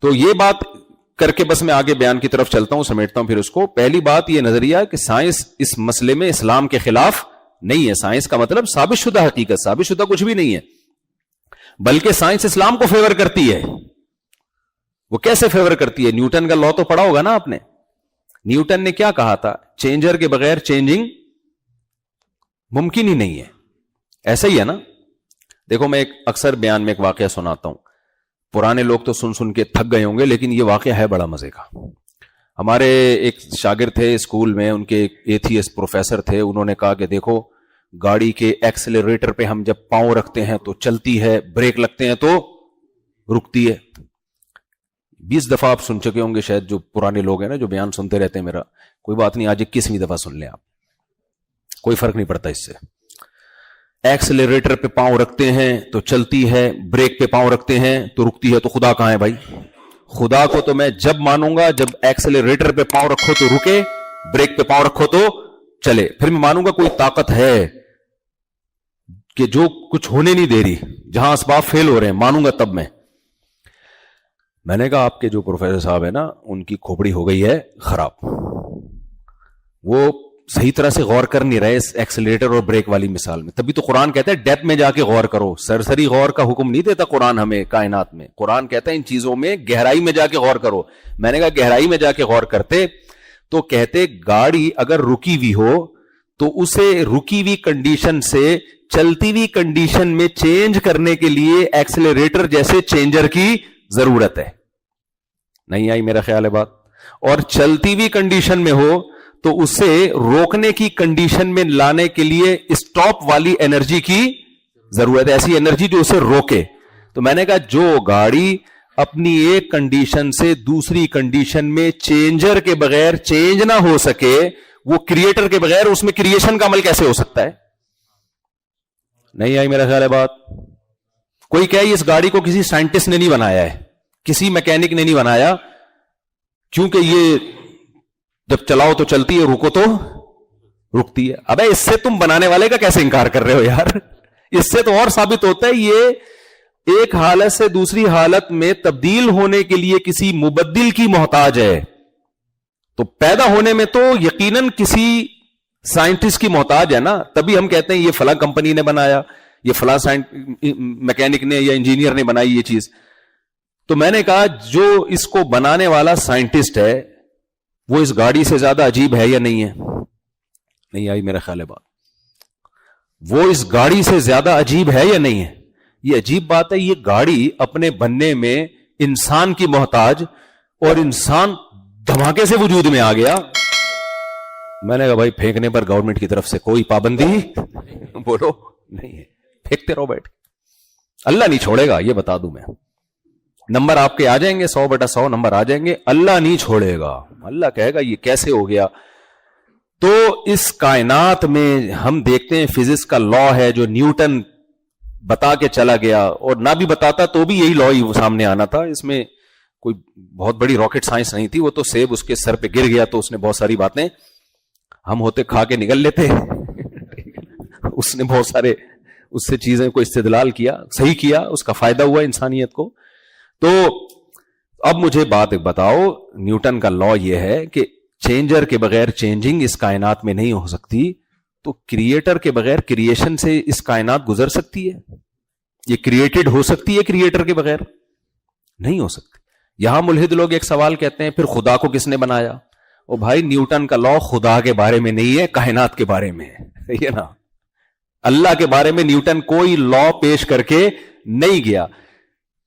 تو یہ بات کر کے بس میں آگے بیان کی طرف چلتا ہوں, سمیٹتا ہوں پھر اس کو. پہلی بات یہ نظریہ کہ سائنس اس مسئلے میں اسلام کے خلاف نہیں ہے. سائنس کا مطلب ثابت شدہ حقیقت, ثابت شدہ کچھ بھی نہیں ہے, بلکہ سائنس اسلام کو فیور کرتی ہے. وہ کیسے فیور کرتی ہے؟ نیوٹن کا لا تو پڑھا ہوگا نا آپ نے. نیوٹن نے کیا کہا تھا؟ چینجر کے بغیر چینجنگ ممکن ہی نہیں ہے. ایسا ہی ہے نا. دیکھو میں ایک اکثر بیان میں ایک واقعہ سناتا ہوں, پرانے لوگ تو سن سن کے تھک گئے ہوں گے, لیکن یہ واقعہ ہے بڑا مزے کا. ہمارے ایک شاگرد تھے اسکول میں, ان کے ایتھیسٹ پروفیسر تھے. انہوں نے کہا کہ دیکھو گاڑی کے ایکسلریٹر پہ ہم جب پاؤں رکھتے ہیں تو چلتی ہے, بریک لگتے ہیں تو رکتی ہے. 20 دفعہ آپ سن چکے ہوں گے شاید, جو پرانے لوگ ہیں نا جو بیان سنتے رہتے ہیں میرا. کوئی بات نہیں, آج 21ویں دفعہ سن لیں آپ, کوئی فرق نہیں پڑتا اس سے. ایکسلریٹر پہ پاؤں رکھتے ہیں تو چلتی ہے, بریک پہ پاؤں رکھتے ہیں تو رکتی ہے. تو خدا کہاں ہے بھائی؟ خدا کو تو میں جب مانوں گا جب ایکسلریٹر پہ پاؤں رکھو تو رکے, بریک پہ پاؤں رکھو تو چلے. پھر میں مانوں گا کوئی طاقت ہے کہ جو کچھ ہونے نہیں دے رہی, جہاں اسباب فیل ہو رہے ہیں, مانوں گا تب میں نے کہا آپ کے جو پروفیسر صاحب ہیں نا, ان کی کھوپڑی ہو گئی ہے خراب. وہ صحیح طرح سے غور کر نہیں رہے اس ایکسلریٹر اور بریک والی مثال میں. تبھی تو قرآن کہتا ہے ڈیپتھ میں جا کے غور کرو. سرسری غور کا حکم نہیں دیتا قرآن ہمیں کائنات میں. قرآن کہتا ہے ان چیزوں میں گہرائی میں جا کے غور کرو. میں نے کہا گہرائی میں جا کے غور کرتے تو کہتے گاڑی اگر رکی ہوئی ہو تو اسے رکی ہوئی کنڈیشن سے چلتی ہوئی کنڈیشن میں چینج کرنے کے لیے ایکسلریٹر جیسے چینجر کی ضرورت ہے. نہیں آئی میرا خیال ہے بات؟ اور چلتی ہوئی کنڈیشن میں ہو تو اسے روکنے کی کنڈیشن میں لانے کے لیے اسٹاپ والی انرجی کی ضرورت ہے, ایسی انرجی جو اسے روکے. تو میں نے کہا جو گاڑی اپنی ایک کنڈیشن سے دوسری کنڈیشن میں چینجر کے بغیر چینج نہ ہو سکے, وہ کریٹر کے بغیر اس میں کریشن کا عمل کیسے ہو سکتا ہے؟ نہیں آئی میرا خیال ہے بات؟ کوئی کہے اس گاڑی کو کسی سائنٹسٹ نے نہیں بنایا ہے, کسی میکینک نے نہیں بنایا, کیونکہ یہ جب چلاؤ تو چلتی ہے, رکو تو رکتی ہے. ابے اس سے تم بنانے والے کا کیسے انکار کر رہے ہو یار؟ اس سے تو اور ثابت ہوتا ہے یہ ایک حالت سے دوسری حالت میں تبدیل ہونے کے لیے کسی مبدل کی محتاج ہے. تو پیدا ہونے میں تو یقیناً کسی سائنٹسٹ کی محتاج ہے نا. تبھی ہم کہتے ہیں یہ فلاں کمپنی نے بنایا, یہ فلاں میکینک نے یا انجینئر نے بنائی یہ چیز. تو میں نے کہا جو اس کو بنانے والا سائنٹسٹ ہے وہ اس گاڑی سے زیادہ عجیب ہے یا نہیں ہے؟ نہیں آئی میرا خیال ہے بات؟ وہ اس گاڑی سے زیادہ عجیب ہے یا نہیں ہے؟ یہ عجیب بات ہے. یہ گاڑی اپنے بننے میں انسان کی محتاج, اور انسان دھماکے سے وجود میں آ گیا. میں نے کہا بھائی پھینکنے پر گورنمنٹ کی طرف سے کوئی پابندی بولو نہیں ہے, پھینکتے رہو بیٹھ. اللہ نہیں چھوڑے گا, یہ بتا دوں میں. نمبر آپ کے آ جائیں گے 100/100 نمبر آ جائیں گے, اللہ نہیں چھوڑے گا. اللہ کہے گا یہ کیسے ہو گیا. تو اس کائنات میں ہم دیکھتے ہیں فزکس کا لا ہے جو نیوٹن بتا کے چلا گیا, اور نہ بھی بتاتا تو بھی یہی لا ہی سامنے آنا تھا. اس میں کوئی بہت بڑی راکٹ سائنس نہیں تھی. وہ تو سیب اس کے سر پہ گر گیا تو اس نے بہت ساری باتیں ہم ہوتے کھا کے نگل لیتے. اس نے بہت سارے اس سے چیزیں کو استدلال کیا, صحیح کیا, اس کا فائدہ ہوا انسانیت کو. تو اب مجھے بات بتاؤ, نیوٹن کا لا یہ ہے کہ چینجر کے بغیر چینجنگ اس کائنات میں نہیں ہو سکتی, تو کریٹر کے بغیر کریشن سے اس کائنات گزر سکتی ہے؟ یہ کریٹڈ ہو سکتی ہے کریٹر کے بغیر؟ نہیں ہو سکتی. یہاں ملحد لوگ ایک سوال کہتے ہیں پھر خدا کو کس نے بنایا؟ او بھائی نیوٹن کا لا خدا کے بارے میں نہیں ہے, کائنات کے بارے میں ہے. یہ نا اللہ کے بارے میں نیوٹن کوئی لا پیش کر کے نہیں گیا.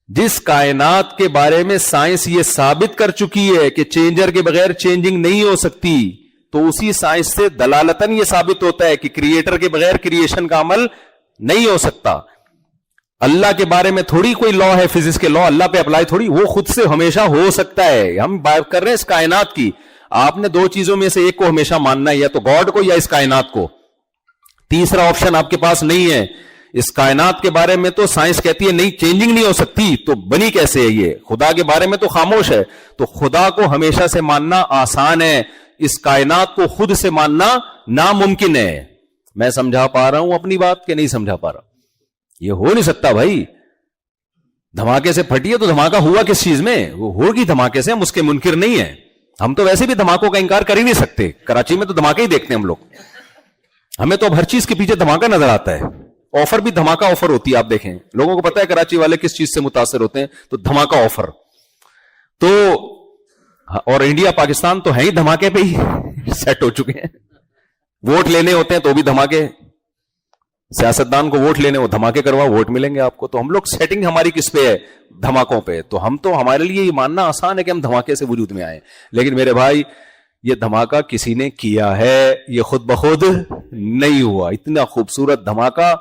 جس کائنات کے بارے میں سائنس یہ ثابت کر چکی ہے کہ چینجر کے بغیر چینجنگ نہیں ہو سکتی, تو اسی سائنس سے دلالتاً یہ ثابت ہوتا ہے کہ کریٹر کے بغیر کریشن کا عمل نہیں ہو سکتا. اللہ کے بارے میں تھوڑی کوئی لا ہے فزکس کے لا اللہ پہ اپلائی تھوڑی, وہ خود سے ہمیشہ ہو سکتا ہے. ہم بات کر رہے ہیں اس کائنات کی. آپ نے دو چیزوں میں سے ایک کو ہمیشہ ماننا ہے, یا تو گاڈ کو یا اس کائنات کو. تیسرا آپشن آپ کے پاس نہیں ہے. اس کائنات کے بارے میں تو سائنس کہتی ہے نہیں چینجنگ نہیں ہو سکتی, تو بنی کیسے ہے یہ؟ خدا کے بارے میں تو خاموش ہے. تو خدا کو ہمیشہ سے ماننا آسان ہے, اس کائنات کو خود سے ماننا ناممکن ہے. میں سمجھا پا رہا ہوں اپنی بات کہ نہیں سمجھا پا رہا؟ یہ ہو نہیں سکتا بھائی. دھماکے سے پھٹی ہے تو دھماکہ ہوا کس چیز میں؟ وہ ہوگی دھماکے سے، ہم اس کے منکر نہیں ہیں. ہم تو ویسے بھی دھماکوں کا انکار کر ہی نہیں سکتے. کراچی میں تو دھماکے ہی دیکھتے ہیں ہم لوگ. ہمیں تو اب ہر چیز کے پیچھے دھماکہ نظر آتا ہے. آفر بھی دھماکہ آفر ہوتی ہے. آپ دیکھیں لوگوں کو پتا ہے کراچی والے کس چیز سے متاثر ہوتے ہیں، تو دھماکہ آفر. تو اور انڈیا پاکستان تو ہے ہی دھماکے پہ ہی سیٹ ہو چکے ہیں. ووٹ لینے ہوتے ہیں تو بھی دھماکے. سیاستدان کو ووٹ لینے وہ دھماکے کروا ووٹ ملیں گے آپ کو. تو ہم لوگ سیٹنگ ہماری کس پہ ہے؟ دھماکوں پہ. تو ہم تو ہمارے لیے یہ ماننا آسان ہے کہ ہم دھماکے سے وجود میں آئے. لیکن میرے بھائی یہ دھماکہ کسی نے کیا ہے، یہ خود بخود نہیں ہوا. اتنا خوبصورت دھماکہ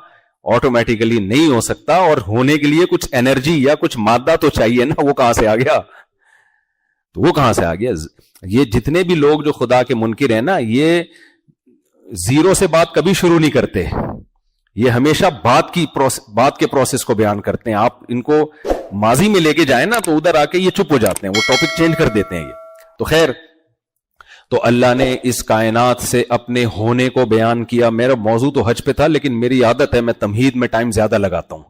آٹومیٹیکلی نہیں ہو سکتا، اور ہونے کے لیے کچھ انرجی یا کچھ مادہ تو چاہیے نا. وہ کہاں سے آ گیا؟ تو وہ کہاں سے آ گیا؟ یہ جتنے بھی لوگ جو خدا کے منکر ہیں نا، یہ زیرو سے بات کبھی شروع نہیں کرتے. یہ ہمیشہ بات کے پروسیس کو بیان کرتے ہیں. آپ ان کو ماضی میں لے کے جائیں نا تو ادھر آ کے یہ چپ ہو جاتے ہیں، وہ ٹاپک چینج کر دیتے ہیں. یہ تو خیر، تو اللہ نے اس کائنات سے اپنے ہونے کو بیان کیا. میرا موضوع تو حج پہ تھا، لیکن میری عادت ہے میں تمہید میں ٹائم زیادہ لگاتا ہوں.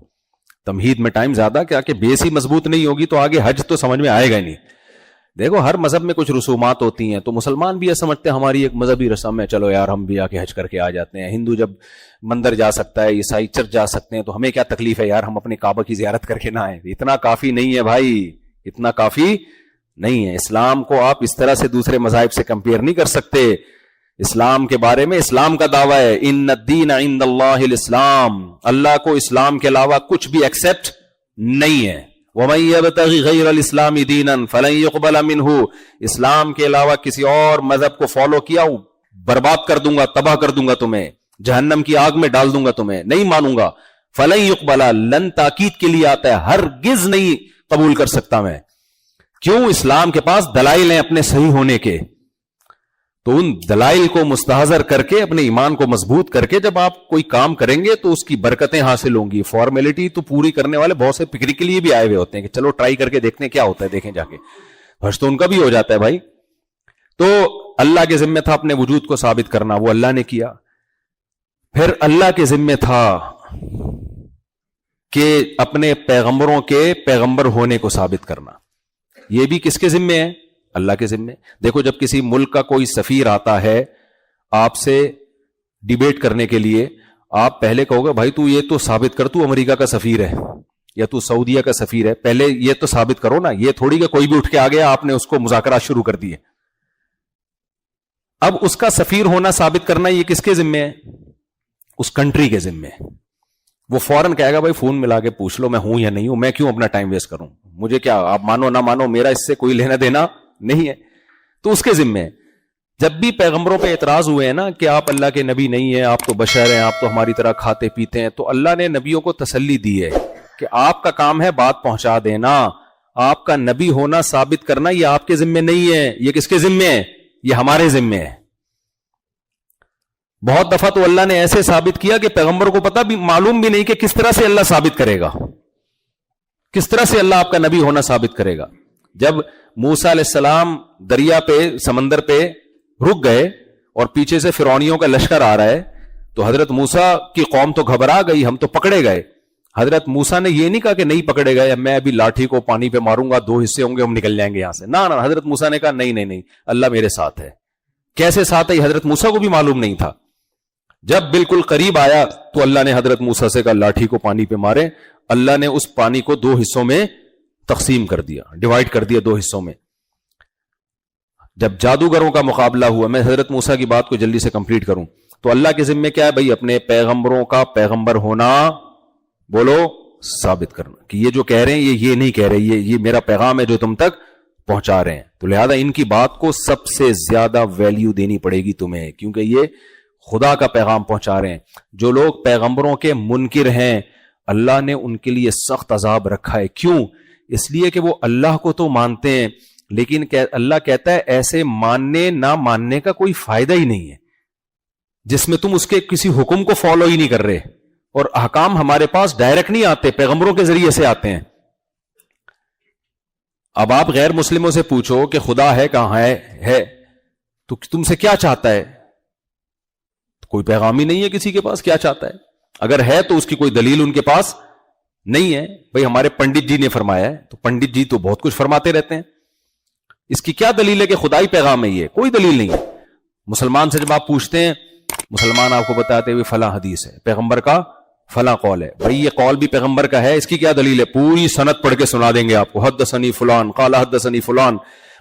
تمہید میں ٹائم زیادہ، کیا کہ بیس ہی مضبوط نہیں ہوگی تو آگے حج تو سمجھ میں آئے گا ہی نہیں. دیکھو ہر مذہب میں کچھ رسومات ہوتی ہیں، تو مسلمان بھی یہ سمجھتے ہیں ہماری ایک مذہبی رسم ہے، چلو یار ہم بھی آ کے حج کر کے آ جاتے ہیں. ہندو جب مندر جا سکتا ہے، عیسائی چرچ جا سکتے ہیں، تو ہمیں کیا تکلیف ہے یار ہم اپنے کعبہ کی زیارت کر کے نہ آئیں. اتنا کافی نہیں ہے بھائی، اتنا کافی نہیں ہے. اسلام کو آپ اس طرح سے دوسرے مذاہب سے کمپیئر نہیں کر سکتے. اسلام کے بارے میں اسلام کا دعویٰ ہے ان الدین عند اللہ الاسلام. اللہ کو اسلام کے علاوہ کچھ بھی ایکسپٹ نہیں ہے. وَمَن يَبْتَغِ غَيْرَ الْإِسْلَامِ دِينًا فَلَن يُقْبَلَ مِنْهُ. اسلام کے علاوہ کسی اور مذہب کو فالو کیا برباد کر دوں گا، تباہ کر دوں گا تمہیں، جہنم کی آگ میں ڈال دوں گا تمہیں، نہیں مانوں گا. فَلَن يُقْبَلَ، لن تاکید کے لیے آتا ہے، ہرگز نہیں قبول کر سکتا میں. کیوں؟ اسلام کے پاس دلائل ہیں اپنے صحیح ہونے کے. تو ان دلائل کو مستحضر کر کے اپنے ایمان کو مضبوط کر کے جب آپ کوئی کام کریں گے تو اس کی برکتیں حاصل ہوں گی. فارمیلٹی تو پوری کرنے والے بہت سے پکنک کے لیے بھی آئے ہوئے ہوتے ہیں کہ چلو ٹرائی کر کے دیکھتے ہیں کیا ہوتا ہے، دیکھیں جا کے. حج تو ان کا بھی ہو جاتا ہے بھائی. تو اللہ کے ذمہ تھا اپنے وجود کو ثابت کرنا، وہ اللہ نے کیا. پھر اللہ کے ذمہ تھا کہ اپنے پیغمبروں کے پیغمبر ہونے کو ثابت کرنا. یہ بھی کس کے ذمہ ہے؟ اللہ کے ذمہ. دیکھو جب کسی ملک کا کوئی سفیر آتا ہے آپ سے ڈیبیٹ کرنے کے لیے، آپ پہلے کہو گے بھائی تو یہ تو ثابت کر تو امریکہ کا سفیر ہے یا تو سعودیہ کا سفیر ہے، پہلے یہ تو ثابت کرو نا. یہ تھوڑی کہ کوئی بھی اٹھ کے آ گیا آپ نے اس کو مذاکرات شروع کر دیے. اب اس کا سفیر ہونا ثابت کرنا یہ کس کے ذمہ ہے؟ اس کنٹری کے ذمہ ہے. وہ فوراً کہے گا بھائی فون ملا کے پوچھ لو میں ہوں یا نہیں ہوں، میں کیوں اپنا ٹائم ویسٹ کروں، مجھے کیا، آپ مانو نہ مانو میرا اس سے کوئی لینا دینا نہیں ہے. تو اس کے ذمہ ہے. جب بھی پیغمبروں پہ اعتراض ہوئے ہیں نا کہ آپ اللہ کے نبی نہیں ہیں، آپ تو بشر ہیں، آپ تو ہماری طرح کھاتے پیتے ہیں، تو اللہ نے نبیوں کو تسلی دی ہے کہ آپ کا کام ہے بات پہنچا دینا، آپ کا نبی ہونا ثابت کرنا یہ آپ کے ذمہ نہیں ہے. یہ کس کے ذمہ ہے؟ یہ ہمارے ذمہ ہے. بہت دفعہ تو اللہ نے ایسے ثابت کیا کہ پیغمبر کو پتا بھی معلوم بھی نہیں کہ کس طرح سے اللہ ثابت کرے گا، کس طرح سے اللہ آپ کا نبی ہونا ثابت کرے گا. جب موسیٰ علیہ السلام دریا پہ سمندر پہ رک گئے اور پیچھے سے فرعونیوں کا لشکر آ رہا ہے تو حضرت موسیٰ کی قوم تو گھبرا گئی، ہم تو پکڑے گئے. حضرت موسیٰ نے یہ نہیں کہا کہ نہیں پکڑے گئے، میں ابھی لاٹھی کو پانی پہ ماروں گا، 2 حصے ہوں گے، ہم نکل جائیں گے یہاں سے. نہ حضرت موسیٰ نے کہا نہیں اللہ میرے ساتھ ہے. کیسے ساتھ ہے یہ حضرت موسیٰ کو بھی معلوم نہیں تھا. جب بالکل قریب آیا تو اللہ نے حضرت موسیٰ سے کہا لاٹھی کو پانی پہ مارے. اللہ نے اس پانی کو 2 حصوں میں تقسیم کر دیا، ڈیوائڈ کر دیا 2 حصوں میں. جب جادوگروں کا مقابلہ ہوا، میں حضرت موسیٰ کی بات کو جلدی سے کمپلیٹ کروں، تو اللہ کے ذمہ کیا ہے بھائی؟ اپنے پیغمبروں کا پیغمبر ہونا بولو ثابت کرنا کہ یہ جو کہہ رہے ہیں یہ نہیں کہہ رہے، یہ میرا پیغام ہے جو تم تک پہنچا رہے ہیں. تو لہذا ان کی بات کو سب سے زیادہ ویلیو دینی پڑے گی تمہیں، کیونکہ یہ خدا کا پیغام پہنچا رہے ہیں. جو لوگ پیغمبروں کے منکر ہیں اللہ نے ان کے لیے سخت عذاب رکھا ہے. کیوں؟ اس لیے کہ وہ اللہ کو تو مانتے ہیں لیکن اللہ کہتا ہے ایسے ماننے نہ ماننے کا کوئی فائدہ ہی نہیں ہے جس میں تم اس کے کسی حکم کو فالو ہی نہیں کر رہے، اور احکام ہمارے پاس ڈائریکٹ نہیں آتے، پیغمبروں کے ذریعے سے آتے ہیں. اب آپ غیر مسلموں سے پوچھو کہ خدا ہے کہاں ہے تو تم سے کیا چاہتا ہے؟ کوئی پیغام ہی نہیں ہے کسی کے پاس. کیا چاہتا ہے؟ اگر ہے تو اس کی کوئی دلیل ان کے پاس نہیں ہے بھائی ہمارے پنڈت جی نے فرمایا ہے، تو پنڈت جی تو بہت کچھ فرماتے رہتے ہیں، اس کی کیا دلیل ہے کہ خدائی پیغام ہے؟ یہ کوئی دلیل نہیں ہے۔ مسلمان سے جب آپ پوچھتے ہیں، مسلمان آپ کو بتاتے ہوئے فلاں حدیث ہے، پیغمبر کا فلاں قول ہے، بھائی یہ قول بھی پیغمبر کا ہے، اس کی کیا دلیل ہے؟ پوری سند پڑھ کے سنا دیں گے آپ کو، حدثنی فلان قال حدثنی فلان۔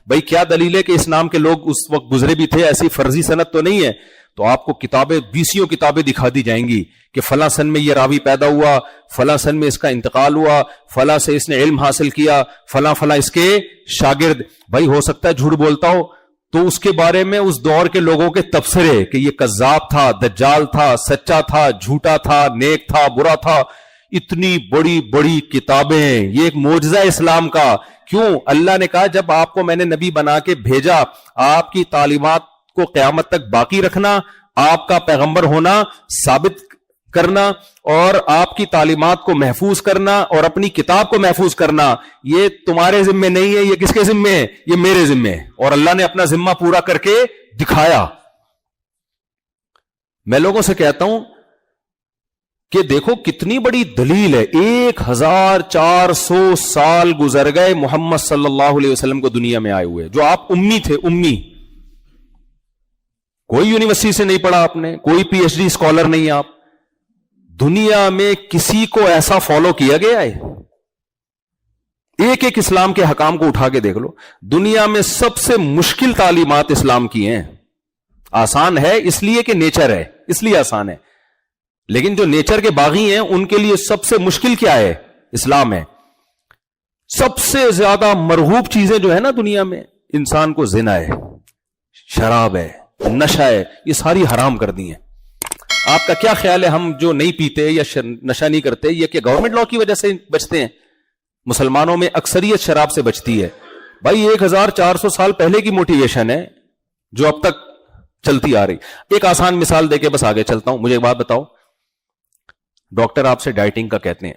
بھائی کیا دلیل ہے کہ اس نام کے لوگ اس وقت گزرے بھی تھے؟ ایسی فرضی سند تو نہیں ہے۔ تو آپ کو کتابیں، 20 کتابیں دکھا دی جائیں گی کہ فلاں سن میں یہ راوی پیدا ہوا، فلاں سن میں اس کا انتقال ہوا، فلاں سے اس نے علم حاصل کیا، فلاں فلاں اس کے شاگرد۔ بھائی ہو سکتا ہے جھوٹ بولتا ہو، تو اس کے بارے میں اس دور کے لوگوں کے تبصرے کہ یہ کذاب تھا، دجال تھا، سچا تھا، جھوٹا تھا، نیک تھا، برا تھا، اتنی بڑی بڑی کتابیں، یہ ایک معجزہ اسلام کا۔ کیوں؟ اللہ نے کہا جب آپ کو میں نے نبی بنا کے بھیجا، آپ کی تعلیمات کو قیامت تک باقی رکھنا، آپ کا پیغمبر ہونا ثابت کرنا، اور آپ کی تعلیمات کو محفوظ کرنا اور اپنی کتاب کو محفوظ کرنا، یہ تمہارے ذمہ نہیں ہے، یہ کس کے ذمہ ہے؟ یہ میرے ذمہ ہے، اور اللہ نے اپنا ذمہ پورا کر کے دکھایا۔ میں لوگوں سے کہتا ہوں کہ دیکھو کتنی بڑی دلیل ہے، 1400 سال گزر گئے محمد صلی اللہ علیہ وسلم کو دنیا میں آئے ہوئے، جو آپ امی تھے، امی، کوئی یونیورسٹی سے نہیں پڑھا آپ نے، کوئی پی ایچ ڈی اسکالر نہیں آپ، دنیا میں کسی کو ایسا فالو کیا گیا ہے؟ ایک ایک اسلام کے حکام کو اٹھا کے دیکھ لو، دنیا میں سب سے مشکل تعلیمات اسلام کی ہیں۔ آسان ہے اس لیے کہ نیچر ہے، اس لیے آسان ہے، لیکن جو نیچر کے باغی ہیں ان کے لیے سب سے مشکل کیا ہے؟ اسلام ہے۔ سب سے زیادہ مرغوب چیزیں جو ہے نا دنیا میں، انسان کو زنا ہے، شراب ہے، نشہ ہے، یہ ساری حرام کر دی ہیں۔ آپ کا کیا خیال ہے ہم جو نہیں پیتے یا نشہ نہیں کرتے، یہ کہ گورنمنٹ لا کی وجہ سے بچتے ہیں؟ مسلمانوں میں اکثریت شراب سے بچتی ہے۔ بھائی 1400 سال پہلے کی موٹیویشن ہے جو اب تک چلتی آ رہی۔ ایک آسان مثال دے کے بس آگے چلتا ہوں۔ مجھے ایک بات بتاؤ، ڈاکٹر آپ سے ڈائٹنگ کا کہتے ہیں،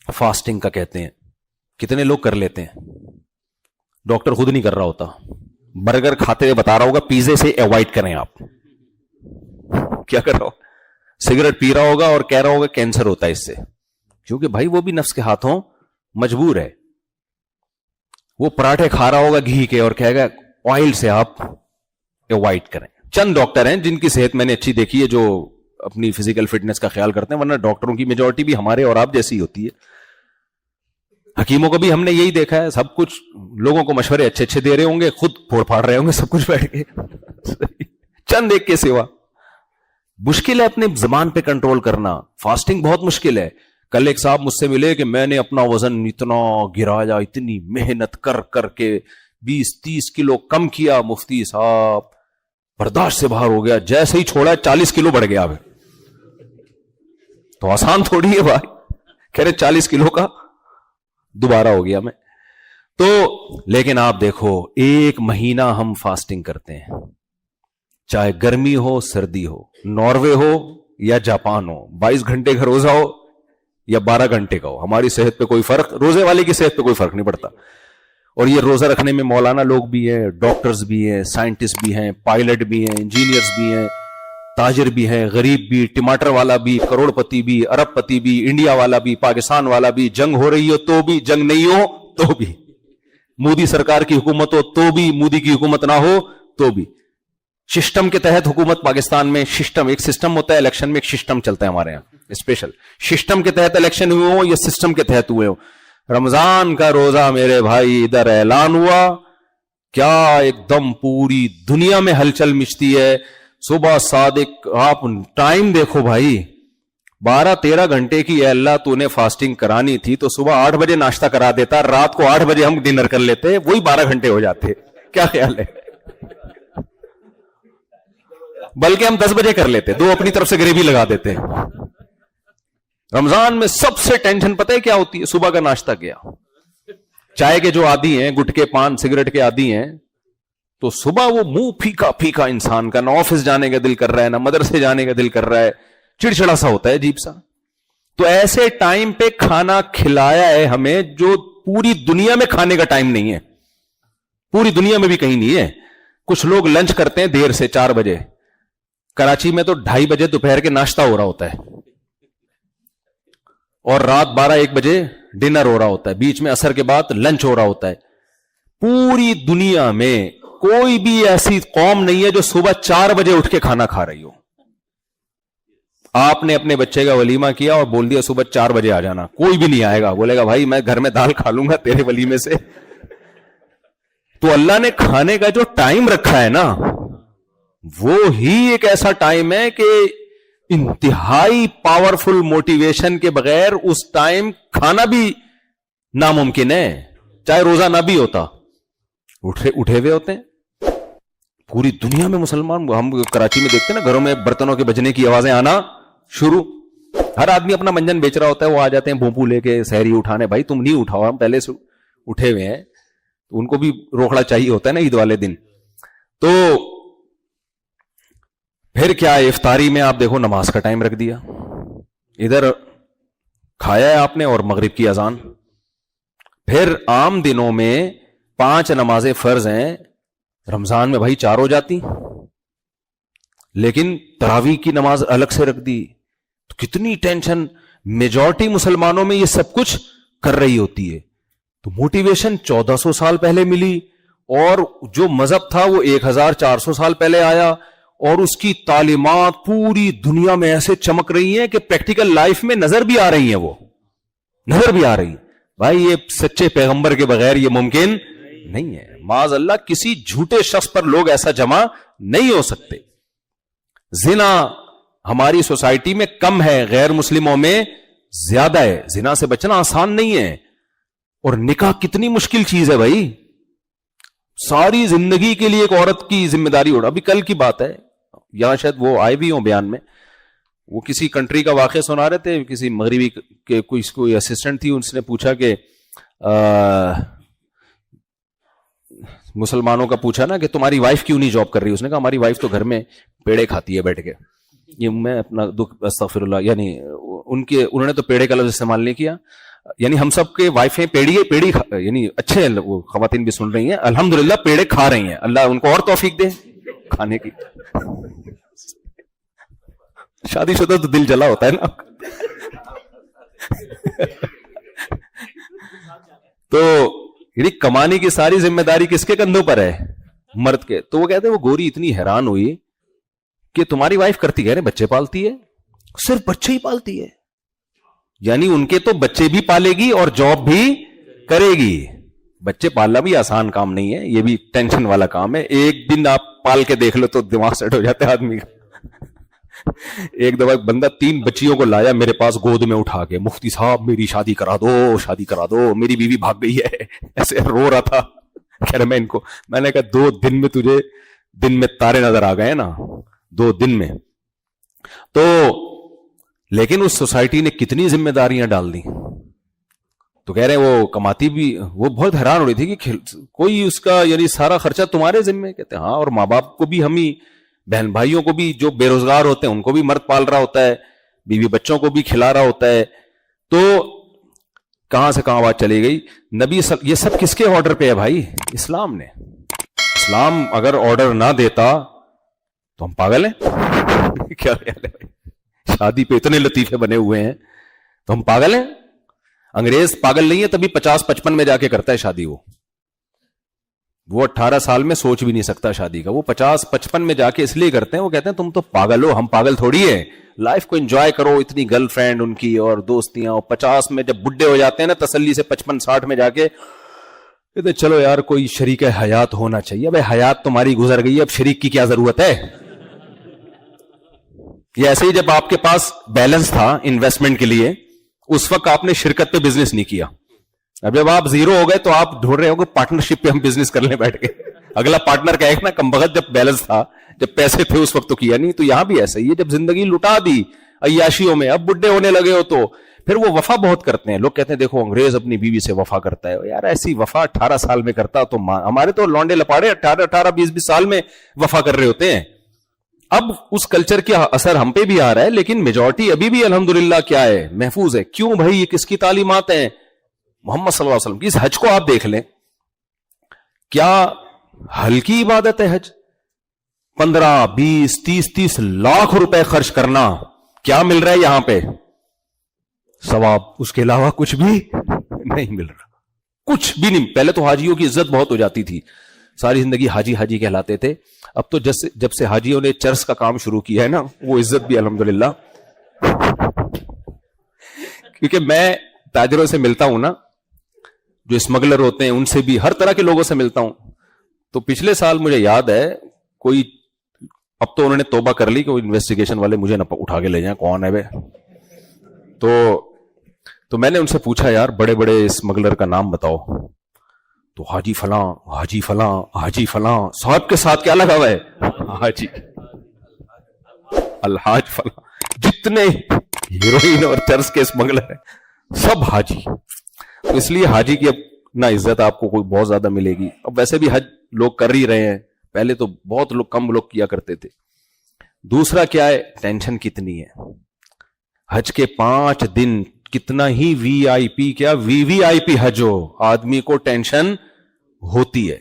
فاسٹنگ کا کہتے ہیں، کتنے لوگ کر لیتے ہیں؟ ڈاکٹر خود نہیں کر رہا ہوتا، برگر کھاتے ہوئے بتا رہا ہوگا پیزے سے ایوائڈ کریں آپ، کیا کر رہا ہو؟ سگریٹ پی رہا ہوگا اور کہہ رہا ہوگا کینسر ہوتا ہے اس سے، کیونکہ بھائی وہ بھی نفس کے ہاتھوں مجبور ہے۔ وہ پراٹھے کھا رہا ہوگا گھی کے اور کہے گا آئل سے آپ ایوائڈ کریں۔ چند ڈاکٹر ہیں جن کی صحت میں نے اچھی دیکھی ہے، جو اپنی فزیکل فٹنس کا خیال کرتے ہیں، ورنہ ڈاکٹروں کی میجورٹی بھی ہمارے اور آپ جیسی ہوتی ہے۔ حکیموں کو بھی ہم نے یہی دیکھا ہے، سب کچھ لوگوں کو مشورے اچھے اچھے دے رہے ہوں گے، خود پھوڑ پھاڑ رہے ہوں گے سب کچھ بیٹھ کے، چند ایک کے سوا۔ مشکل ہے اپنے زبان پہ کنٹرول کرنا، فاسٹنگ بہت مشکل ہے۔ کل ایک صاحب مجھ سے ملے کہ میں نے اپنا وزن اتنا گرایا، اتنی محنت کر کر کے 20-30 کلو کم کیا، مفتی صاحب برداشت سے باہر ہو گیا، جیسے ہی چھوڑا 40 کلو بڑھ گیا۔ اب تو آسان تھوڑی ہے بھائی، کہہ رہے 40 کلو کا دوبارہ ہو گیا میں تو۔ لیکن آپ دیکھو 1 مہینہ ہم فاسٹنگ کرتے ہیں، چاہے گرمی ہو سردی ہو، ناروے ہو یا جاپان ہو، 22 گھنٹے کا روزہ ہو یا 12 گھنٹے کا ہو، ہماری صحت پہ کوئی فرق، روزے والے کی صحت پہ کوئی فرق نہیں پڑتا۔ اور یہ روزہ رکھنے میں مولانا لوگ بھی ہیں، ڈاکٹرز بھی ہیں، سائنٹسٹ بھی ہیں، پائلٹ بھی ہیں، انجینئرز بھی ہیں، تاجر بھی ہیں، غریب بھی، ٹماٹر والا بھی، کروڑ پتی بھی، ارب پتی بھی، انڈیا والا بھی، پاکستان والا بھی، جنگ ہو رہی ہو تو بھی، جنگ نہیں ہو تو بھی، مودی سرکار کی حکومت ہو تو بھی، مودی کی حکومت نہ ہو تو بھی، سسٹم کے تحت حکومت پاکستان میں، سسٹم ایک سسٹم ہوتا ہے، الیکشن میں ایک سسٹم چلتا ہے ہمارے یہاں اسپیشل، سسٹم کے تحت الیکشن ہوئے ہوں یا سسٹم کے تحت ہوئے ہوں۔ رمضان کا روزہ میرے بھائی ادھر اعلان ہوا، کیا ایک دم پوری دنیا میں ہلچل مچتی ہے۔ صبح صادق آپ ٹائم دیکھو بھائی، 12-13 گھنٹے کی، اے اللہ تو نے فاسٹنگ کرانی تھی تو صبح 8 بجے ناشتہ کرا دیتا، رات کو 8 بجے ہم ڈنر کر لیتے، وہی 12 گھنٹے ہو جاتے۔ کیا خیال ہے؟ بلکہ ہم 10 بجے کر لیتے، 2 اپنی طرف سے گریوی لگا دیتے۔ رمضان میں سب سے ٹینشن پتہ ہے کیا ہوتی ہے؟ صبح کا ناشتہ کیا۔ چائے کے جو عادی ہیں، گٹکے پان سگریٹ کے عادی ہیں، تو صبح وہ منہ پھیکا پھیکا انسان کا، نہ آفس جانے کا دل کر رہا ہے، نہ مدرسے جانے کا دل کر رہا ہے، چڑچڑا سا ہوتا ہے عجیب سا۔ تو ایسے ٹائم پہ کھانا کھلایا ہے ہمیں جو پوری دنیا میں کھانے کا ٹائم نہیں ہے، پوری دنیا میں بھی کہیں نہیں ہے۔ کچھ لوگ لنچ کرتے ہیں دیر سے 4 بجے، کراچی میں تو 2:30 بجے دوپہر کے ناشتہ ہو رہا ہوتا ہے۔ اور رات 12-1 بجے ڈنر ہو رہا ہوتا ہے, بیچ میں عصر کے بعد لنچ ہو رہا ہوتا ہے. پوری دنیا میں کوئی بھی ایسی قوم نہیں ہے جو صبح 4 بجے اٹھ کے کھانا کھا رہی ہو. آپ نے اپنے بچے کا ولیمہ کیا اور بول دیا صبح 4 بجے آ جانا, کوئی بھی نہیں آئے گا, بولے گا بھائی میں گھر میں دال کھا لوں گا تیرے ولیمے سے. تو اللہ نے کھانے کا جو ٹائم رکھا ہے نا, وہ ہی ایک ایسا ٹائم ہے کہ انتہائی پاورفل موٹیویشن کے بغیر اس ٹائم کھانا بھی ناممکن ہے, چاہے روزہ نہ بھی ہوتا. اٹھے ہوئے ہوتے ہیں پوری دنیا میں مسلمان. ہم کراچی میں دیکھتے ہیں نا, گھروں میں برتنوں کے بجنے کی آوازیں آنا شروع, ہر آدمی اپنا منجن بیچ رہا ہوتا ہے, وہ آ جاتے ہیں بھونپو لے کے سحری اٹھانے. بھائی تم نہیں اٹھاؤ, ہم پہلے سے اٹھے ہوئے ہیں, ان کو بھی روکڑا چاہیے ہوتا ہے نا عید والے دن. تو پھر کیا ہے, افطاری میں آپ دیکھو نماز کا ٹائم رکھ دیا, ادھر کھایا ہے آپ نے اور مغرب کی اذان. پھر عام دنوں میں 5 نمازیں فرض ہیں, رمضان میں بھائی 4 ہو جاتی, لیکن تراویح کی نماز الگ سے رکھ دی. تو کتنی ٹینشن, میجورٹی مسلمانوں میں یہ سب کچھ کر رہی ہوتی ہے. تو موٹیویشن 1400 سال پہلے ملی, اور جو مذہب تھا وہ 1400 سال پہلے آیا, اور اس کی تعلیمات پوری دنیا میں ایسے چمک رہی ہیں کہ پریکٹیکل لائف میں نظر بھی آ رہی ہیں, وہ نظر بھی آ رہی ہیں. بھائی یہ سچے پیغمبر کے بغیر یہ ممکن نہیں ہے. معاذ اللہ کسی جھوٹے شخص پر لوگ ایسا جمع نہیں ہو سکتے. زنا ہماری سوسائٹی میں کم ہے, غیر مسلموں میں زیادہ ہے. زنا سے بچنا آسان نہیں ہے, اور نکاح کتنی مشکل چیز ہے بھائی. ساری زندگی کے لیے ایک عورت کی ذمہ داری اٹھا. ابھی کل کی بات ہے, یہاں شاید وہ آئے بھی ہوں بیان میں, وہ کسی کنٹری کا واقعہ سنا رہے تھے, کسی مغربی کے کوئی اسسٹنٹ تھی, اس نے پوچھا کہ مسلمانوں کا پوچھا نا کہ تمہاری وائف کیوں نہیں جاب کر رہی. اس نے کہا ہماری وائف تو گھر میں پیڑے کھاتی ہے بیٹھ کے. یہ میں اپنا دکھ استغفر اللہ, یعنی انہوں نے تو پیڑے کا لفظ استعمال نہیں کیا, یعنی ہم سب کے وائفیں پیڑی یعنی اچھے وہ خواتین بھی سن رہی ہیں, الحمدللہ پیڑے کھا رہی ہیں, اللہ ان کو اور توفیق دے کھانے کی. شادی شدہ تو دل جلا ہوتا ہے نا. تو یعنی کمانے کی ساری ذمہ داری کس کے کندھوں پر ہے, مرد کے. تو وہ کہتے ہیں وہ گوری اتنی حیران ہوئی کہ تمہاری وائف کرتی ہے, بچے پالتی ہے, صرف بچے ہی پالتی ہے, یعنی ان کے تو بچے بھی پالے گی اور جاب بھی کرے گی. بچے پالنا بھی آسان کام نہیں ہے, یہ بھی ٹینشن والا کام ہے. ایک دن آپ پال کے دیکھ لو تو دماغ سیٹ ہو جاتا ہے آدمی کا. ایک دفعہ بندہ 3 بچیوں کو لایا میرے پاس گود میں اٹھا کے, مفتی صاحب میری شادی کرا دو, شادی کرا دو, میری بیوی بھاگ گئی ہے, ایسے رو رہا تھا. کہہ رہا میں نے کہا 2 دن میں تجھے دن میں تارے نظر آ گئے نا, 2 دن میں. تو لیکن اس سوسائٹی نے کتنی ذمہ داریاں ڈال دی. تو کہہ رہے ہیں وہ کماتی بھی, وہ بہت حیران ہو رہی تھی کہ کوئی اس کا یعنی سارا خرچہ تمہارے ذمہ. کہتے ہیں ہاں, اور ماں باپ کو بھی ہم ہی, بہن بھائیوں کو بھی جو بے روزگار ہوتے ہیں ان کو بھی مرد پال رہا ہوتا ہے, بیوی بچوں کو بھی کھلا رہا ہوتا ہے. تو کہاں سے کہاں بات چلی گئی. نبی یہ سب کس کے آرڈر پہ ہے بھائی؟ اسلام نے. اسلام اگر آرڈر نہ دیتا تو ہم پاگل ہیں. کیا خیال ہے بھائی؟ شادی پہ اتنے لطیفے بنے ہوئے ہیں تو ہم پاگل ہیں. انگریز پاگل نہیں ہے, تبھی 50-55 میں جا کے کرتا ہے شادی. وہ 18 سال میں سوچ بھی نہیں سکتا شادی کا, وہ 50-55 میں جا کے اس لیے کرتے ہیں. وہ کہتے ہیں تم تو پاگل ہو, ہم پاگل تھوڑی ہے. لائف کو انجوائے کرو, اتنی گرل فرینڈ ان کی اور دوستیاں, اور 50 میں جب بڈھے ہو جاتے ہیں نا تسلی سے 55-60 میں جا کے کہتے ہیں چلو یار کوئی شریک حیات ہونا چاہیے. بھائی حیات تمہاری گزر گئی, اب شریک کی کیا ضرورت ہے. یہ ایسے ہی جب آپ کے پاس بیلنس تھا انویسٹمنٹ کے لیے, اس وقت آپ نے شرکت پہ بزنس نہیں کیا. اب جب آپ زیرو ہو گئے تو آپ ڈھونڈ رہے ہو کہ پارٹنرشپ پہ ہم بزنس کر لیں بیٹھ کے. اگلا پارٹنر کا ایک نا کم بخت جب بیلنس تھا, جب پیسے تھے اس وقت تو کیا نہیں. تو یہاں بھی ایسا ہی ہے, جب زندگی لٹا دی عیاشیوں میں, اب بڈھے ہونے لگے ہو تو پھر وہ وفا بہت کرتے ہیں. لوگ کہتے ہیں دیکھو انگریز اپنی بیوی سے وفا کرتا ہے. یار ایسی وفا 18 سال میں کرتا تو ہمارے تو لونڈے لپاڑے 18-20 سال میں وفا کر رہے ہوتے ہیں. اب اس کلچر کا اثر ہم پہ بھی آ رہا ہے, لیکن میجورٹی ابھی بھی الحمدللہ کیا ہے, محفوظ ہے. کیوں بھائی؟ یہ کس کی تعلیمات ہیں؟ محمد صلی اللہ علیہ وسلم کی. اس حج کو آپ دیکھ لیں, کیا ہلکی عبادت ہے حج؟ 15-20-30 لاکھ روپے خرچ کرنا, کیا مل رہا ہے یہاں پہ؟ ثواب اس کے علاوہ کچھ بھی نہیں مل رہا، کچھ بھی نہیں. پہلے تو حاجیوں کی عزت بہت ہو جاتی تھی، ساری زندگی حاجی حاجی کہلاتے تھے. اب تو جب سے حاجیوں نے چرس کا کام شروع کیا ہے نا، وہ عزت بھی الحمدللہ. کیونکہ میں تاجروں سے ملتا ہوں نا، جو اسمگلر ہوتے ہیں ان سے بھی، ہر طرح کے لوگوں سے ملتا ہوں. تو پچھلے سال مجھے یاد ہے کوئی، اب تو انہوں نے توبہ کر لی کہ وہ انویسٹیگیشن والے مجھے نہ اٹھا کے لے جائیں کون ہے بے. تو میں نے ان سے پوچھا یار بڑے بڑے اسمگلر کا نام بتاؤ. تو حاجی فلاں حاجی فلاں حاجی فلاں، صاحب کے ساتھ کیا لگا ہوا ہے؟ حاجی الحاج فلاں. جتنے ہیروئن اور چرس کے اسمگلر ہیں سب حاجی. تو اس لیے حاجی کی اب نہ عزت آپ کو کوئی بہت زیادہ ملے گی. اب ویسے بھی حج لوگ کر ہی رہے ہیں، پہلے تو بہت لوگ کم لوگ کیا کرتے تھے. دوسرا کیا ہے، ٹینشن کتنی ہے. حج کے 5 دن کتنا ہی وی آئی پی، کیا وی آئی پی حج ہو، آدمی کو ٹینشن ہوتی ہے.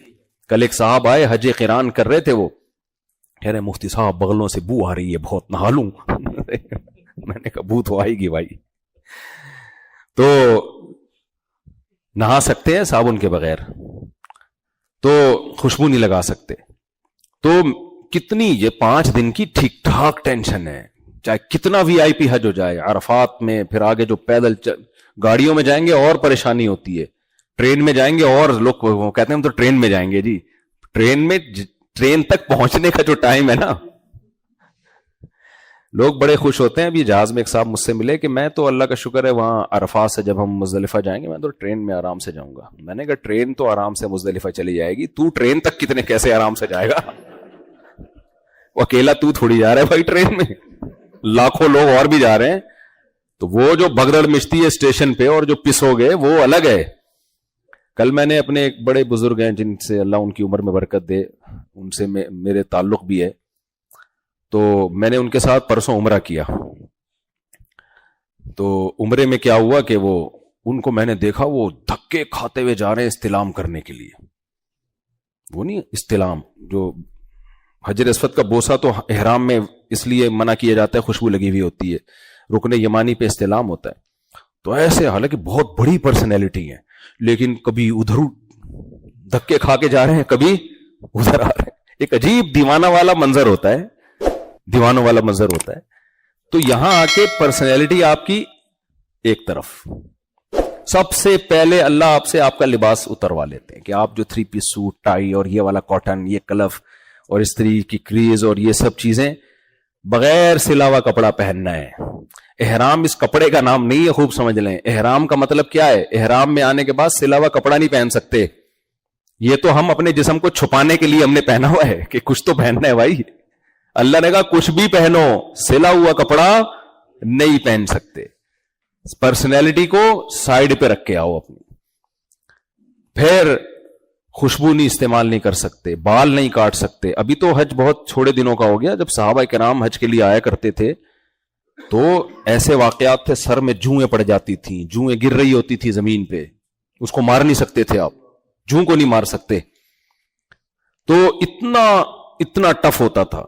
کل ایک صاحب آئے حج قران کر رہے تھے، وہ کہہ رہے مفتی صاحب بغلوں سے بو آ رہی ہے بہت، نہا لوں؟ میں نے کہا بو تو آئے گی بھائی. تو نہا سکتے ہیں صابن کے بغیر، تو خوشبو نہیں لگا سکتے. تو کتنی یہ 5 دن کی ٹھیک ٹھاک ٹینشن ہے، چاہے کتنا وی آئی پی حج ہو جائے. عرفات میں پھر آگے جو پیدل گاڑیوں میں جائیں گے اور پریشانی ہوتی ہے، ٹرین میں جائیں گے اور لوگ کہتے ہیں ہم تو ٹرین میں جائیں گے. جی ٹرین تک پہنچنے کا جو ٹائم ہے نا، لوگ بڑے خوش ہوتے ہیں. ابھی جہاز میں ایک صاحب مجھ سے ملے کہ میں تو اللہ کا شکر ہے وہاں عرفات سے جب ہم مزدلفہ جائیں گے میں تو ٹرین میں آرام سے جاؤں گا. میں نے کہا ٹرین تو آرام سے مزدلفہ چلی جائے گی، تو ٹرین تک کتنے کیسے آرام سے جائے گا؟ وہ اکیلا تو تھوڑی جا رہا ہے بھائی ٹرین میں، لاکھوں لوگ اور بھی جا رہے ہیں. تو وہ جو بگدڑ مچتی ہے اسٹیشن پہ اور جو پسو گے وہ الگ ہے. کل میں نے اپنے ایک بڑے بزرگ ہیں جن سے اللہ ان کی عمر میں برکت دے، ان سے میرے تعلق بھی ہے، تو میں نے ان کے ساتھ پرسوں عمرہ کیا. تو عمرے میں کیا ہوا کہ وہ ان کو میں نے دیکھا وہ دھکے کھاتے ہوئے جا رہے ہیں استلام کرنے کے لیے. وہ نہیں استلام، جو حجر اسود کا بوسہ تو احرام میں اس لیے منع کیا جاتا ہے، خوشبو لگی ہوئی ہوتی ہے، رکن یمانی پہ استلام ہوتا ہے. تو ایسے حالانکہ بہت بڑی پرسنالٹی ہے، لیکن کبھی ادھر دھکے کھا کے جا رہے ہیں، کبھی ادھر آ رہے ہیں. ایک عجیب دیوانہ والا منظر ہوتا ہے، دیوانوں والا منظر ہوتا ہے. تو یہاں آ کے پرسنالٹی آپ کی ایک طرف، سب سے پہلے اللہ آپ سے آپ کا لباس اتروا لیتے ہیں کہ آپ جو 3 پیس سوٹ، ٹائی اور یہ والا کاٹن، یہ کلف اور استری کی کریز اور یہ سب چیزیں بغیر سلا ہوا کپڑا پہننا ہے. احرام اس کپڑے کا نام نہیں ہے، خوب سمجھ لیں. احرام کا مطلب کیا ہے؟ احرام میں آنے کے بعد سلا ہوا کپڑا نہیں پہن سکتے. یہ تو ہم اپنے جسم کو چھپانے کے لیے ہم نے پہنا ہوا ہے کہ کچھ تو پہننا ہے بھائی. اللہ نے کہا کچھ بھی پہنو، سلا ہوا کپڑا نہیں پہن سکتے. پرسنالٹی کو سائیڈ پہ رکھ کے آؤ اپنی. پھر خوشبو نہیں استعمال نہیں کر سکتے، بال نہیں کاٹ سکتے. ابھی تو حج بہت چھوڑے دنوں کا ہو گیا، جب صحابہ کرام حج کے لیے آیا کرتے تھے تو ایسے واقعات تھے، سر میں جوئیں پڑ جاتی تھیں، جوئیں گر رہی ہوتی تھی زمین پہ، اس کو مار نہیں سکتے تھے آپ، جوں کو نہیں مار سکتے. تو اتنا ٹف ہوتا تھا.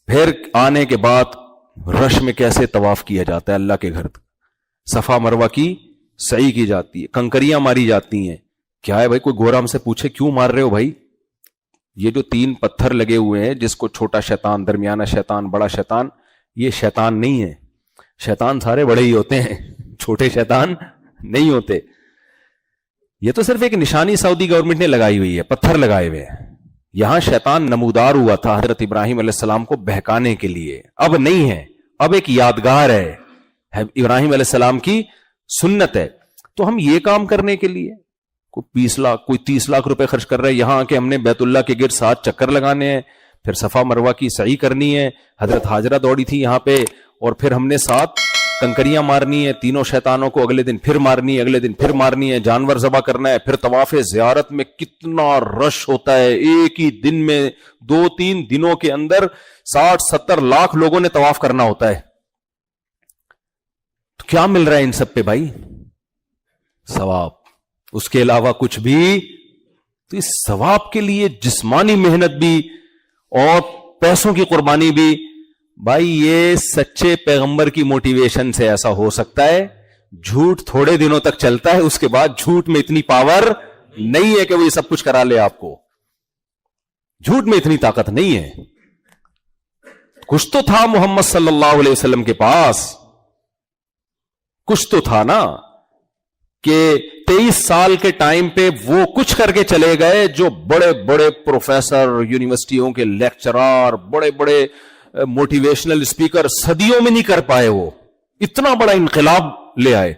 پھر آنے کے بعد رش میں کیسے طواف کیا جاتا ہے اللہ کے گھر، صفا مروہ کی سعی کی جاتی ہے، کنکریاں ماری جاتی ہیں. کیا ہے بھائی؟ کوئی گورا ہم سے پوچھے کیوں مار رہے ہو بھائی؟ یہ جو 3 پتھر لگے ہوئے ہیں، جس کو چھوٹا شیطان، درمیانہ شیطان، بڑا شیطان، یہ شیطان نہیں ہے. شیطان سارے بڑے ہی ہوتے ہیں، چھوٹے شیطان نہیں ہوتے. یہ تو صرف ایک نشانی سعودی گورنمنٹ نے لگائی ہوئی ہے، پتھر لگائے ہوئے ہیں. یہاں شیطان نمودار ہوا تھا حضرت ابراہیم علیہ السلام کو بہکانے کے لیے، اب نہیں ہے، اب ایک یادگار ہے، ابراہیم علیہ السلام کی سنت ہے. تو ہم یہ کام کرنے کے لیے کوئی 20 لاکھ کوئی 30 لاکھ روپے خرچ کر رہے ہیں یہاں کہ ہم نے بیت اللہ کے گرد 7 چکر لگانے ہیں، پھر صفا مروہ کی سعی کرنی ہے. حضرت ہاجرہ دوڑی تھی یہاں پہ، اور پھر ہم نے 7 کنکریاں مارنی ہے، تینوں شیطانوں کو اگلے دن پھر مارنی ہے، اگلے دن پھر مارنی ہے، جانور ذبح کرنا ہے. پھر طواف زیارت میں کتنا رش ہوتا ہے، ایک ہی دن میں 2-3 دنوں کے اندر 60-70 لاکھ لوگوں نے طواف کرنا ہوتا ہے. تو کیا مل رہا ہے ان سب پہ بھائی؟ ثواب، اس کے علاوہ کچھ بھی. تو اس ثواب کے لیے جسمانی محنت بھی اور پیسوں کی قربانی بھی، بھائی یہ سچے پیغمبر کی موٹیویشن سے ایسا ہو سکتا ہے. جھوٹ تھوڑے دنوں تک چلتا ہے, اس کے بعد جھوٹ میں اتنی پاور نہیں ہے کہ وہ یہ سب کچھ کرا لے آپ کو. جھوٹ میں اتنی طاقت نہیں ہے. کچھ تو تھا محمد صلی اللہ علیہ وسلم کے پاس, کچھ تو تھا نا, کہ 23 سال کے ٹائم پہ وہ کچھ کر کے چلے گئے جو بڑے بڑے پروفیسر, یونیورسٹیوں کے لیکچرار, بڑے بڑے موٹیویشنل اسپیکر صدیوں میں نہیں کر پائے. وہ اتنا بڑا انقلاب لے آئے.